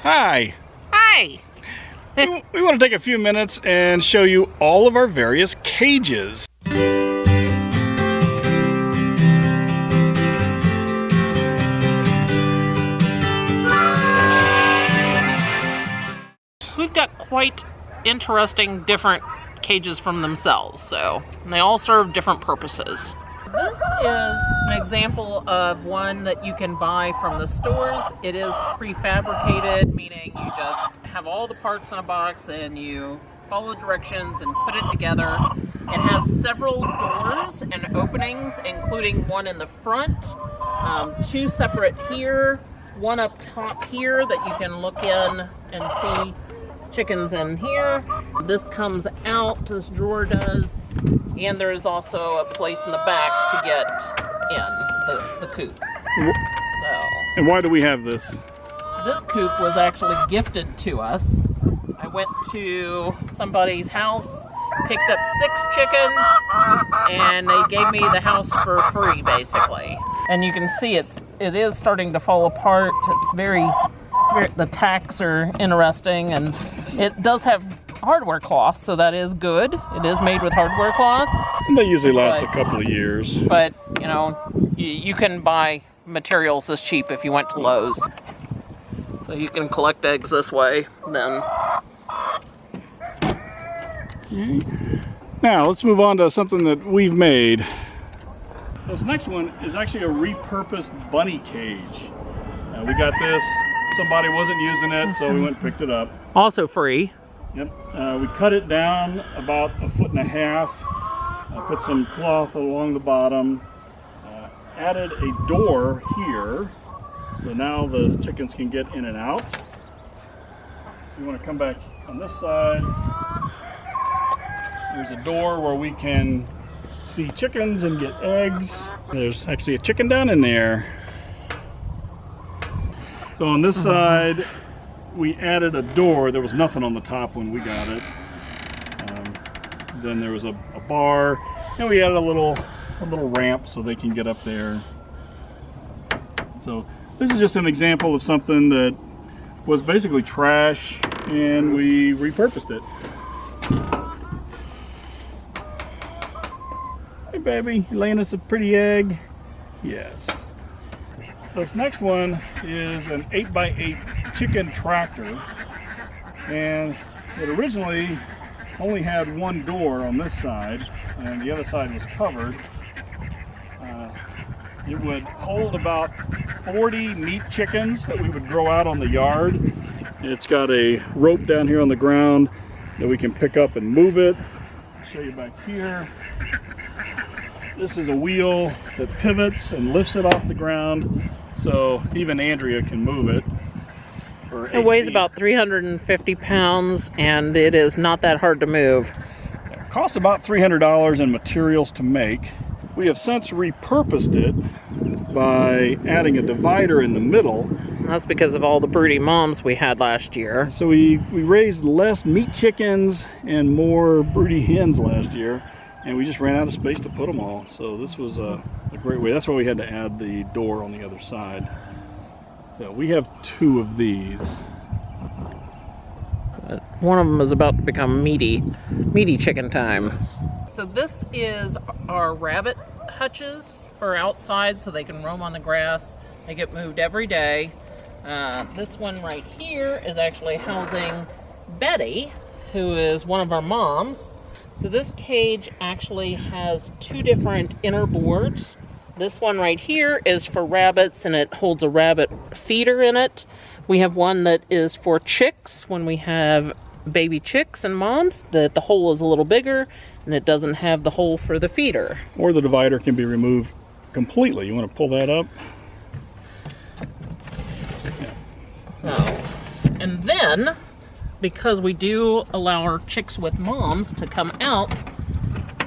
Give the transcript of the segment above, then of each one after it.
Hi. Hi. We want to take a few minutes and show you all of our various cages. We've got quite interesting different cages from themselves, so they all serve different purposes. This is an example of one that you can buy from the stores. It is prefabricated, meaning you just have all the parts in a box and you follow directions and put it together. It has several doors and openings, including one in the front, two separate here, one up top here that you can look in and see chickens in here. This comes out, this drawer does, and there is also a place in the back to get in the coop. And why do we have this? This coop was actually gifted to us. I went to somebody's house, picked up 6 chickens, and they gave me the house for free, basically. And you can see it is starting to fall apart. It's very, the tacks are interesting, and it does have hardware cloth, so that is good. It is made with hardware cloth. And they usually last a couple of years. But, you know, you can buy materials this cheap if you went to Lowe's. So you can collect eggs this way, then. Now, let's move on to something that we've made. This next one is actually a repurposed bunny cage. We got this. Somebody wasn't using it, so we went and picked it up. Also free. Yep. We cut it down about 1.5 feet. Put some cloth along the bottom. Added a door here, so now the chickens can get in and out. If you want to come back on this side, there's a door where we can see chickens and get eggs. There's actually a chicken down in there. So on this side, we added a door. There was nothing on the top when we got it. Then there was a bar, and we added a little ramp so they can get up there. So this is just an example of something that was basically trash, and we repurposed it. Hey baby, you laying us a pretty egg? Yes. This next one is an 8x8 chicken tractor, and it originally only had one door on this side and the other side was covered. It would hold about 40 meat chickens that we would grow out on the yard. It's got a rope down here on the ground that we can pick up and move it. I'll show you back here. This is a wheel that pivots and lifts it off the ground, so even Andrea can move it. It weighs about 350 pounds, and it is not that hard to move. It costs about $300 in materials to make. We have since repurposed it by adding a divider in the middle. That's because of all the broody moms we had last year. So we raised less meat chickens and more broody hens last year, and we just ran out of space to put them all. So this was a great way. That's why we had to add the door on the other side. So we have 2 of these. One of them is about to become meaty chicken time. So this is our rabbit hutches for outside so they can roam on the grass. They get moved every day. This one right here is actually housing Betty, who is one of our moms. So this cage actually has 2 different inner boards. This one right here is for rabbits, and it holds a rabbit feeder in it. We have one that is for chicks when we have baby chicks and moms, that the hole is a little bigger and it doesn't have the hole for the feeder. Or the divider can be removed completely. You want to pull that up? Yeah. And then, because we do allow our chicks with moms to come out,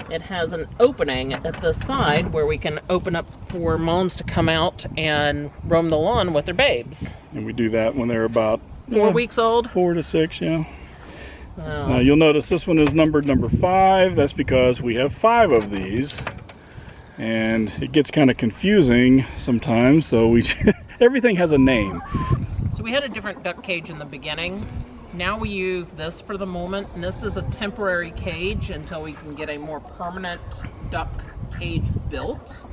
it has an opening at the side where we can open up for moms to come out and roam the lawn with their babes. And we do that when they're about 4 weeks old? 4 to 6, yeah. You'll notice this one is numbered number 5. That's because we have 5 of these. And it gets kind of confusing sometimes, so everything has a name. So we had a different duck cage in the beginning. Now we use this for the moment, and this is a temporary cage until we can get a more permanent duck cage built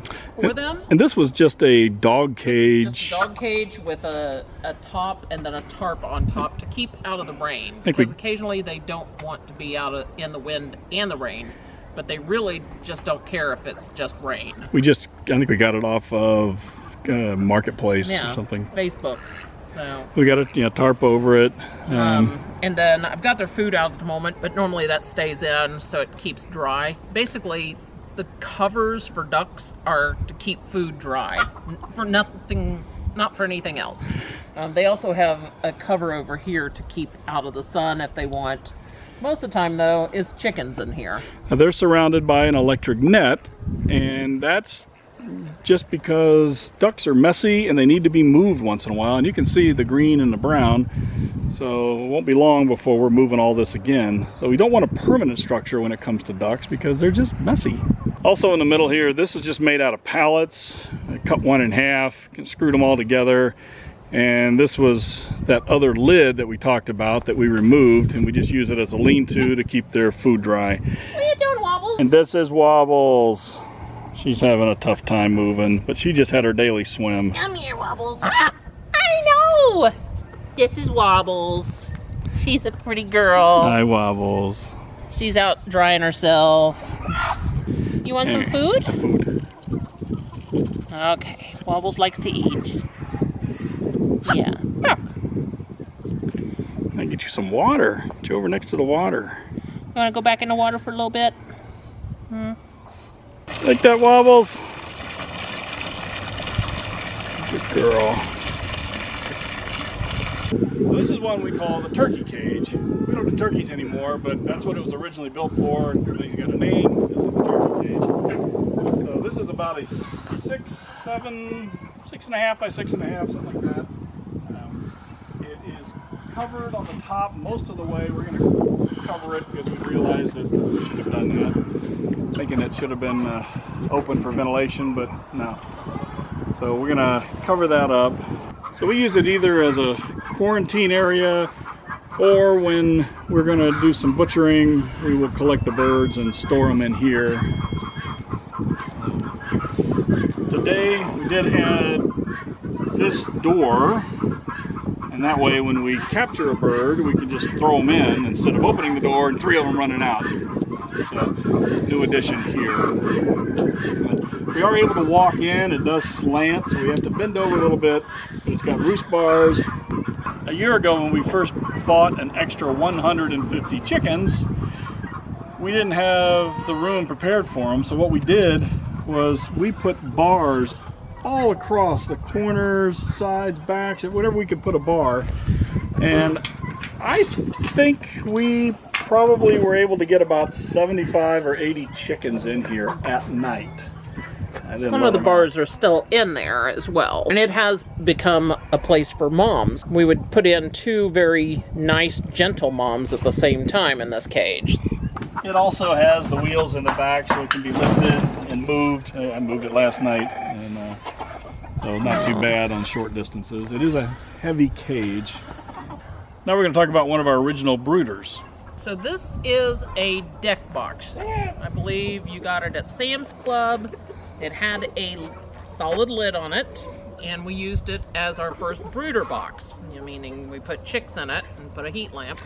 for them. And this was just a dog cage. Just a dog cage with a top and then a tarp on top to keep out of the rain. Because occasionally they don't want to be out in the wind and the rain, but they really just don't care if it's just rain. I think we got it off of Marketplace or something. Facebook. So, we got a tarp over it. And then I've got their food out at the moment, but normally that stays in so it keeps dry. Basically, the covers for ducks are to keep food dry, for nothing, not for anything else. They also have a cover over here to keep out of the sun if they want. Most of the time, though, it's chickens in here. Now, they're surrounded by an electric net, and that's just because ducks are messy and they need to be moved once in a while. And you can see the green and the brown, so it won't be long before we're moving all this again. So we don't want a permanent structure when it comes to ducks because they're just messy. Also in the middle here, this is just made out of pallets. I cut one in half, screwed them all together. And this was that other lid that we talked about that we removed, and we just use it as a lean-to to keep their food dry. What are you doing, Wobbles? And this is Wobbles. She's having a tough time moving, but she just had her daily swim. Come here, Wobbles. I know! This is Wobbles. She's a pretty girl. Hi, Wobbles. She's out drying herself. You want some food? Some food. Okay. Wobbles likes to eat. Yeah. I can get you some water. Get you over next to the water. You want to go back in the water for a little bit? Like that, Wobbles? Good girl. So this is one we call the turkey cage. We don't do turkeys anymore, but that's what it was originally built for. Everything's got a name. This is the turkey cage. So this is about a 6.5 by 6.5, something like that. It is covered on the top most of the way. We're going to cover it because we realized that we should have done that. Thinking it should have been open for ventilation, but no. So we're going to cover that up. So we use it either as a quarantine area, or when we're going to do some butchering, we will collect the birds and store them in here. Today we did have this door, and that way when we capture a bird, we can just throw them in instead of opening the door and 3 of them running out. So, new addition here. We are able to walk in. It does slant, so we have to bend over a little bit. But it's got roost bars. A year ago, when we first bought an extra 150 chickens, we didn't have the room prepared for them. So what we did was we put bars all across the corners, sides, backs, whatever we could put a bar. And I think we probably were able to get about 75 or 80 chickens in here at night. Some of the bars are still in there as well. And it has become a place for moms. We would put in 2 very nice, gentle moms at the same time in this cage. It also has the wheels in the back so it can be lifted and moved. I moved it last night, and so not too bad on short distances. It is a heavy cage. Now we're going to talk about one of our original brooders. So this is a deck box. I believe you got it at Sam's Club. It had a solid lid on it, and we used it as our first brooder box, meaning we put chicks in it and put a heat lamp.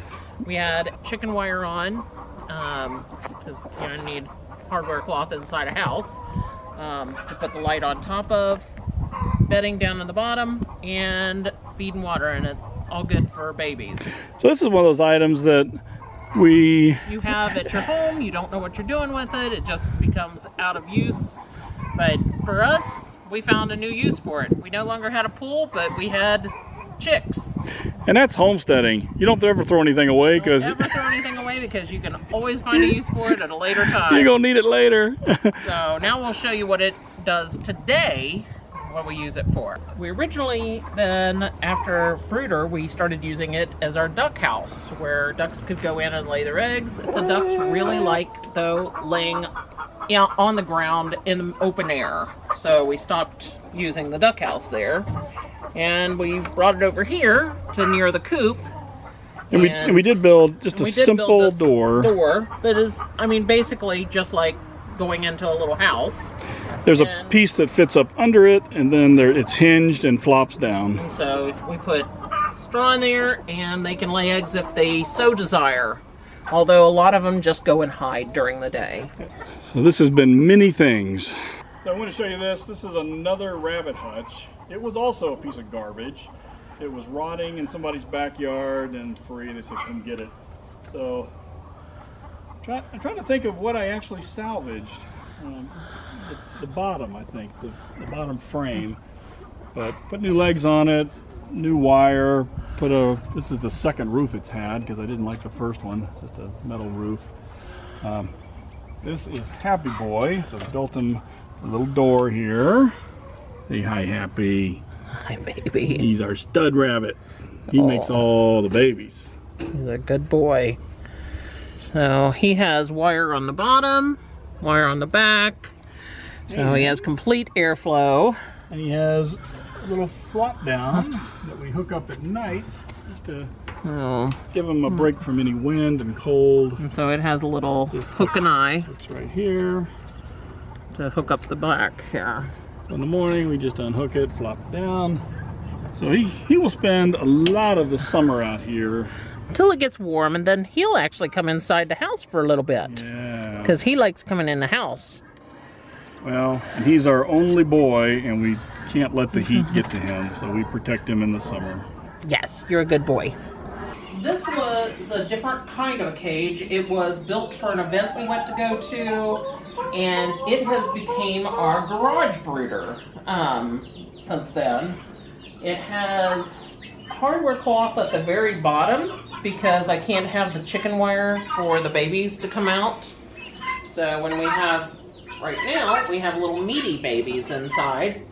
We had chicken wire on, because you need hardware cloth inside a house, to put the light on top of, bedding down in the bottom, and feed and water, and it's all good for babies. So this is one of those items that you have at your home. You don't know what you're doing with it. It just becomes out of use. But for us, we found a new use for it. We no longer had a pool, but we had chicks. And that's homesteading. You don't ever throw anything away because never throw anything away because you can always find a use for it at a later time. You're gonna need it later. So now we'll show you what it does today, what we use it for. We originally then, after brooder, we started using it as our duck house, where ducks could go in and lay their eggs. The ducks really like, though, laying on the ground in open air. So we stopped using the duck house there. And we brought it over here to near the coop. And we did build just a simple door. Door that is, I mean, basically just like going into a little house. There's a piece that fits up under it, and then it's hinged and flops down. And so we put straw in there, and they can lay eggs if they so desire. Although a lot of them just go and hide during the day. So this has been many things. So I want to show you this. This is another rabbit hutch. It was also a piece of garbage. It was rotting in somebody's backyard and free. They said, come get it. So I'm trying to think of what I actually salvaged. The bottom, I think, the bottom frame. But put new legs on it, new wire. This is the second roof it's had because I didn't like the first one, just a metal roof. This is Happy Boy, so we built him a little door here. Say hi, Happy. Hi, baby. He's our stud rabbit. He makes all the babies. He's a good boy. So he has wire on the bottom, wire on the back. So he has complete airflow. And he has a little flop down that we hook up at night just to give him a break from any wind and cold. And so it has a little hook and eye. It's right here. To hook up the back here. So in the morning we just unhook it, flop it down. So he will spend a lot of the summer out here. Until it gets warm, and then he'll actually come inside the house for a little bit. Yeah. Because he likes coming in the house. Well, and he's our only boy, and we can't let the heat get to him, so we protect him in the summer. Yes, you're a good boy. This was a different kind of a cage. It was built for an event we went to go to, and it has become our garage brooder since then. It has hardware cloth at the very bottom because I can't have the chicken wire for the babies to come out. So when we have, right now, we have little meaty babies inside,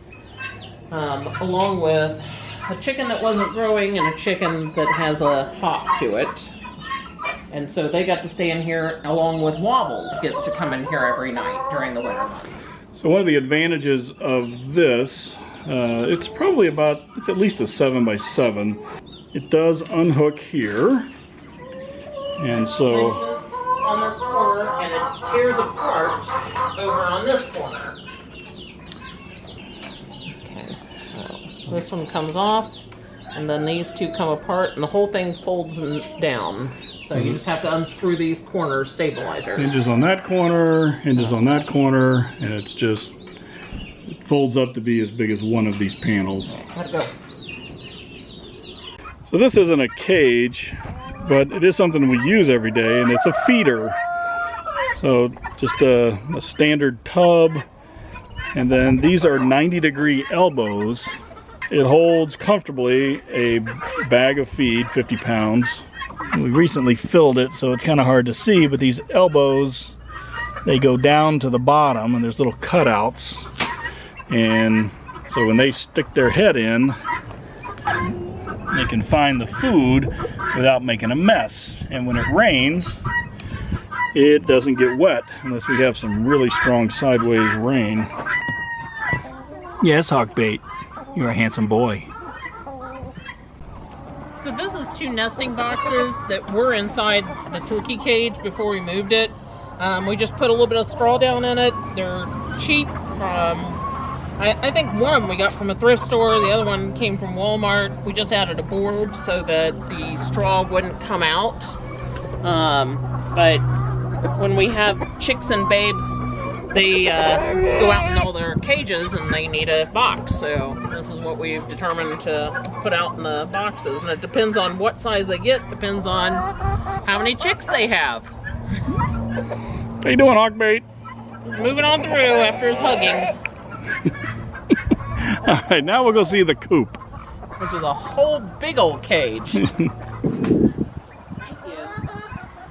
along with a chicken that wasn't growing and a chicken that has a hop to it. And so they got to stay in here along with Wobbles gets to come in here every night during the winter months. So one of the advantages of this, it's at least a 7x7. It does unhook here. And so on this corner, and it tears apart over on this corner. Okay, so this one comes off, and then these two come apart, and the whole thing folds down. So you just have to unscrew these corner stabilizers. Hinges on that corner, hinges on that corner, and it folds up to be as big as one of these panels. Let it go. So this isn't a cage, but it is something we use every day, and it's a feeder. So just a standard tub, and then these are 90-degree elbows. It holds comfortably a bag of feed, 50 pounds. We recently filled it, so it's kind of hard to see, but these elbows, they go down to the bottom, and there's little cutouts. And so when they stick their head in, they can find the food without making a mess. And when it rains, it doesn't get wet unless we have some really strong sideways rain. Yes, Hawkbait, you're a handsome boy. So this is 2 nesting boxes that were inside the turkey cage before we moved it. We just put a little bit of straw down in it. They're cheap from, I think one of them we got from a thrift store. The other one came from Walmart. We just added a board so that the straw wouldn't come out. But when we have chicks and babes, they go out in all their cages and they need a box. So this is what we've determined to put out in the boxes. And it depends on what size they get, depends on how many chicks they have. How you doing, Hawkbait? Moving on through after his huggings. All right, now we'll go see the coop. Which is a whole big old cage. Thank you.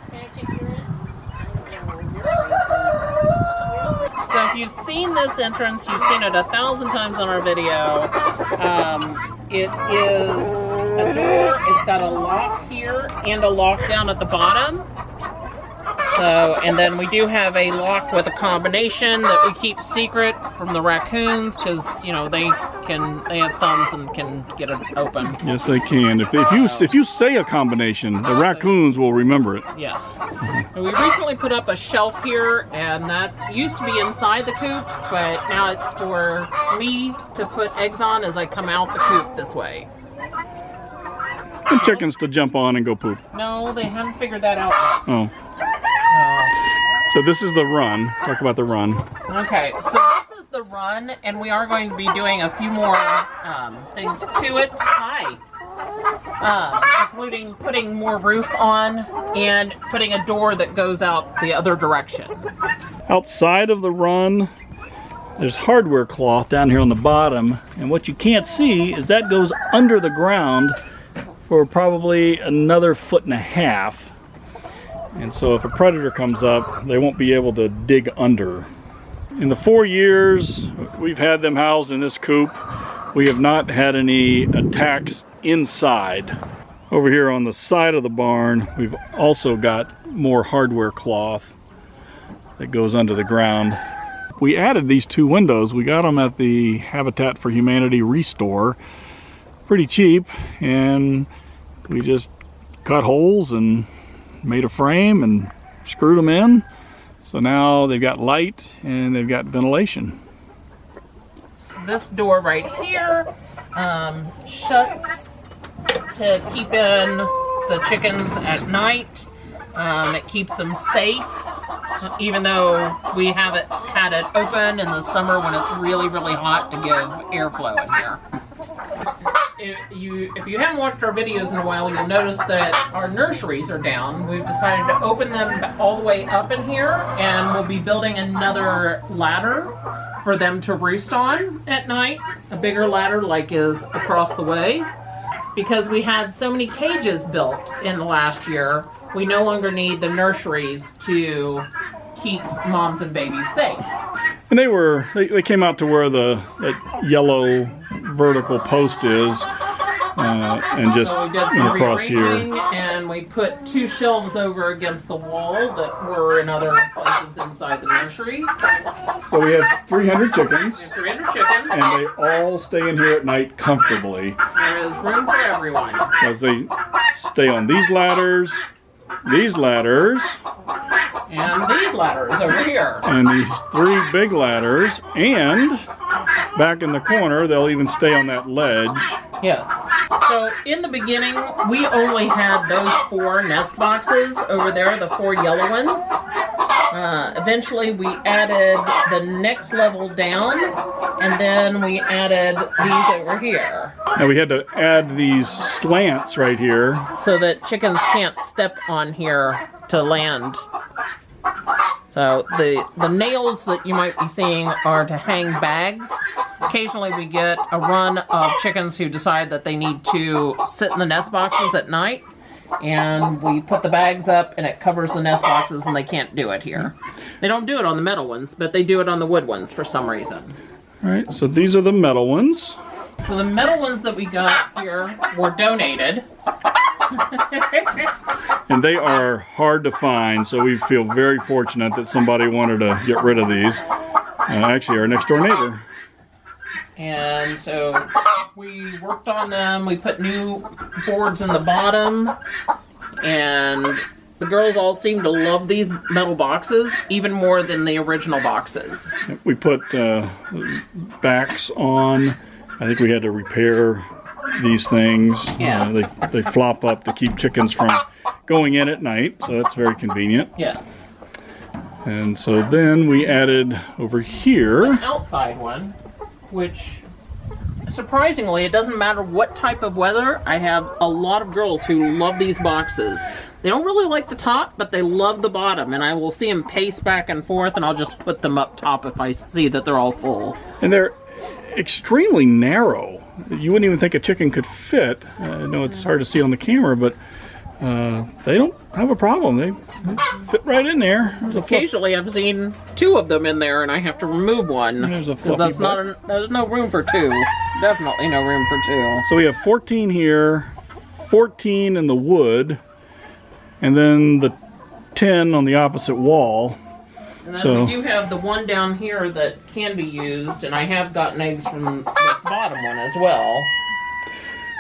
Can I take yours? So if you've seen this entrance, you've seen it 1,000 times on our video. It is a door. It's got a lock here and a lock down at the bottom. So, and then we do have a lock with a combination that we keep secret from the raccoons because, you know, they have thumbs and can get it open. Yes, they can. If you say a combination, the raccoons will remember it. Yes. And we recently put up a shelf here, and that used to be inside the coop, but now it's for me to put eggs on as I come out the coop this way. And chickens to jump on and go poop. No, they haven't figured that out yet. Oh. So this is the run. Talk about the run. Okay, so this is the run, and we are going to be doing a few more things to it. Including putting more roof on and putting a door that goes out the other direction. Outside of the run, there's hardware cloth down here on the bottom, and what you can't see is that goes under the ground for probably another 1.5 feet. And so if a predator comes up, they won't be able to dig under. In the 4 years we've had them housed in this coop, we have not had any attacks inside. Over here on the side of the barn, we've also got more hardware cloth that goes under the ground. We added these 2 windows. We got them at the Habitat for Humanity Restore. Pretty cheap, and we just cut holes and made a frame and screwed them in. So now they've got light and they've got ventilation. This door right here shuts to keep in the chickens at night. It keeps them safe, even though we haven't had it open in the summer when it's really, really hot to give airflow in here. If you haven't watched our videos in a while, you'll notice that our nurseries are down. We've decided to open them all the way up in here, and we'll be building another ladder for them to roost on at night. A bigger ladder like is across the way. Because we had so many cages built in the last year, we no longer need the nurseries to keep moms and babies safe. And they came out to where that yellow vertical post is, and just so we did some across here. And we put 2 shelves over against the wall that were in other places inside the nursery. So we have 300 chickens. We have 300 chickens. And they all stay in here at night comfortably. There is room for everyone. Because they stay on these ladders, and these ladders over here. And these 3 big ladders, and back in the corner, they'll even stay on that ledge. Yes. So in the beginning, we only had those 4 nest boxes over there, the 4 yellow ones. Eventually, we added the next level down, and then we added these over here. Now we had to add these slants right here. So that chickens can't step on here to land. So the nails that you might be seeing are to hang bags. Occasionally we get a run of chickens who decide that they need to sit in the nest boxes at night, and we put the bags up and it covers the nest boxes and they can't do it here. They don't do it on the metal ones, but they do it on the wood ones for some reason. All right, so these are the metal ones. So the metal ones that we got here were donated. And they are hard to find, so we feel very fortunate that somebody wanted to get rid of these. Actually, our next door neighbor. And so we worked on them. We put new boards in the bottom, and the girls all seem to love these metal boxes even more than the original boxes. We put backs on. I think we had to repair these things. Yeah. They flop up to keep chickens from going in at night, so that's very convenient. Yes. And so then we added over here an outside one, which surprisingly, it doesn't matter what type of weather. I have a lot of girls who love these boxes. They don't really like the top, but they love the bottom, and I will see them pace back and forth, and I'll just put them up top if I see that they're all full. And they're extremely narrow. You wouldn't even think a chicken could fit. I know it's hard to see on the camera, but they don't have a problem. They fit right in there. Occasionally I've seen 2 of them in there and I have to remove one. There's a fluffy there's no room for 2. Definitely no room for 2. So we have 14 here, 14 in the wood, and then the tin on the opposite wall. And then So we do have the one down here that can be used, and I have gotten eggs from the bottom one as well,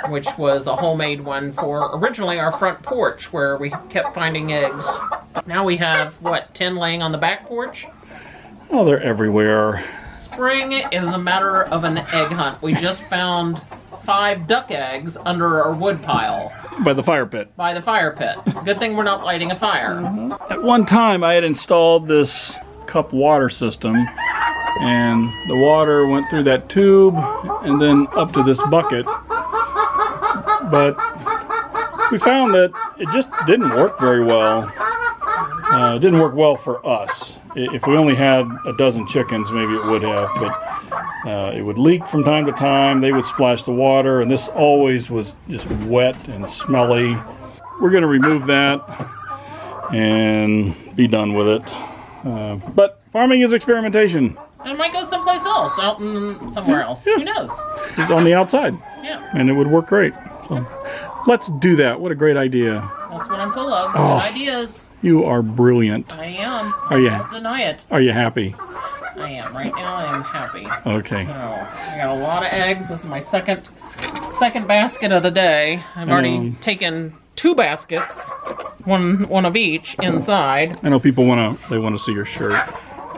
which was a homemade one for originally our front porch where we kept finding eggs. Now we have, what, 10 laying on the back porch? oh, they're everywhere. Spring is a matter of an egg hunt. We just found 5 duck eggs under our wood pile. By the fire pit. By the fire pit. Good thing we're not lighting a fire. At one time, I had installed this cup water system, and the water went through that tube and then up to this bucket. But we found that it just didn't work very well. It didn't work well for us. If we only had a dozen chickens, maybe it would have, but it would leak from time to time. They would splash the water, and this always was just wet and smelly. We're going to remove that and be done with it. But farming is experimentation. And it might go someplace else, out in somewhere else. Yeah. Who knows? It's on the outside, Yeah, and it would work great. So let's do that. What a great idea. that's what I'm full of. Good Oh. ideas. You are brilliant. I am. Are you? Don't deny it. Are you happy? I am. Right now I am happy. Okay. So, I got a lot of eggs. This is my second basket of the day. I've already taken 2 baskets, one of each inside. I know people want to see your shirt.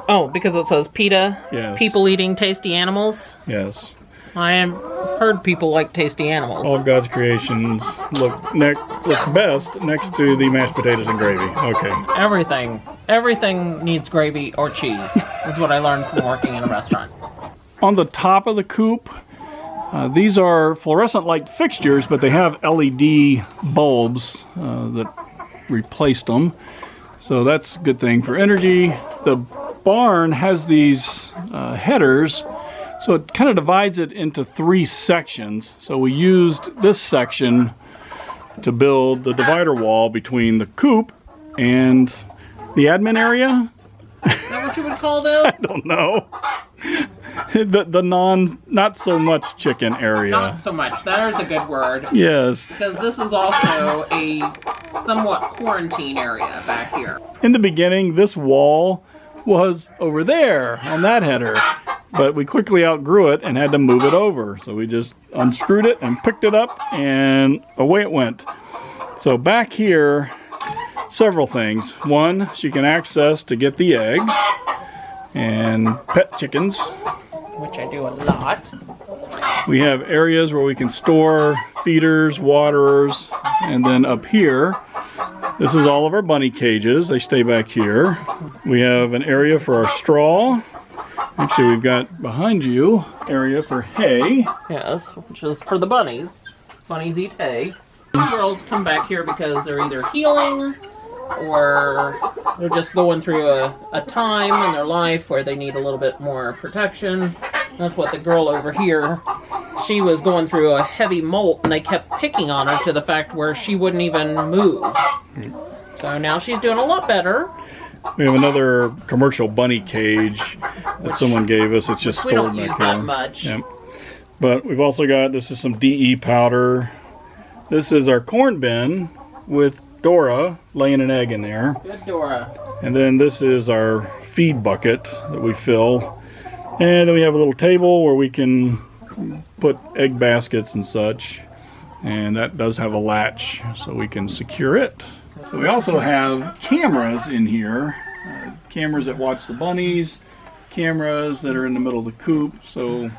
Oh, because it says PETA, Yes. people eating tasty animals. Yes. I have heard people like tasty animals. All of God's creations look best next to the mashed potatoes and gravy. Okay. Everything needs gravy or cheese, is what I learned from working in a restaurant. On the top of the coop, these are fluorescent light fixtures, but they have LED bulbs that replaced them. So that's a good thing for energy. The barn has these headers, so it kind of divides it into 3 sections. So we used this section to build the divider wall between the coop and the admin area. Is that what you would call this? I don't know. The not so much chicken area. Not so much. That is a good word. Yes. Because this is also a somewhat quarantine area back here. In the beginning, this wall was over there on that header, but we quickly outgrew it and had to move it over. So we just unscrewed it and picked it up, and away it went. So back here, several things. One, she can access to get the eggs and pet chickens. Which I do a lot. We have areas where we can store feeders, waterers, and then up here, this is all of our bunny cages. They stay back here. We have an area for our straw. Actually, we've got behind you area for hay. Yes, which is for the bunnies. Bunnies eat hay. The girls come back here because they're either healing or they're just going through a time in their life where they need a little bit more protection. That's what the girl over here, she was going through a heavy molt and they kept picking on her to the fact where she wouldn't even move. So now she's doing a lot better. We have another commercial bunny cage that someone gave us. It's just We stored don't back use here. that much. Yep. But we've also got, this is some DE powder. This is our corn bin with Dora laying an egg in there. Good Dora. And then this is our feed bucket that we fill. And then we have a little table where we can put egg baskets and such. And that does have a latch so we can secure it. So we also have cameras in here. Cameras that watch the bunnies. Cameras that are in the middle of the coop. So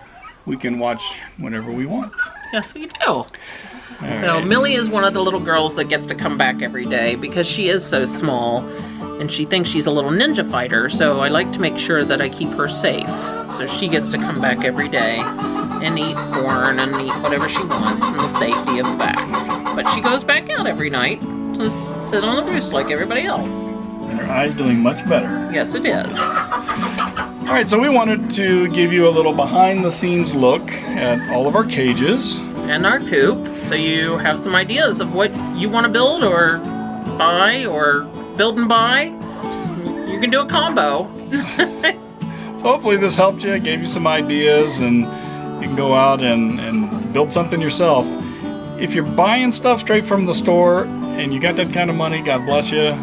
we can watch whenever we want. Yes, we do. All So right. Millie is one of the little girls that gets to come back every day because she is so small and she thinks she's a little ninja fighter, so I like to make sure that I keep her safe. So she gets to come back every day and eat corn and eat whatever she wants in the safety of the back. But she goes back out every night to sit on the roost like everybody else. And her eye's doing much better. Yes, it is. All right, so we wanted to give you a little behind the scenes look at all of our cages. And our coop, so you have some ideas of what you want to build or buy or build and buy. You can do a combo. So hopefully this helped you, gave you some ideas, and you can go out and build something yourself. If you're buying stuff straight from the store and you got that kind of money, God bless you.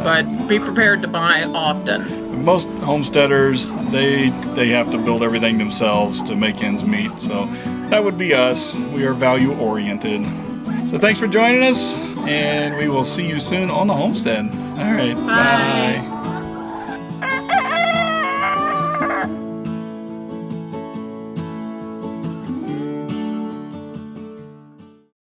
but be prepared to buy often. Most homesteaders, they have to build everything themselves to make ends meet. So that would be us. We are value oriented. So thanks for joining us, and we will see you soon on the homestead. All right, Bye. Bye.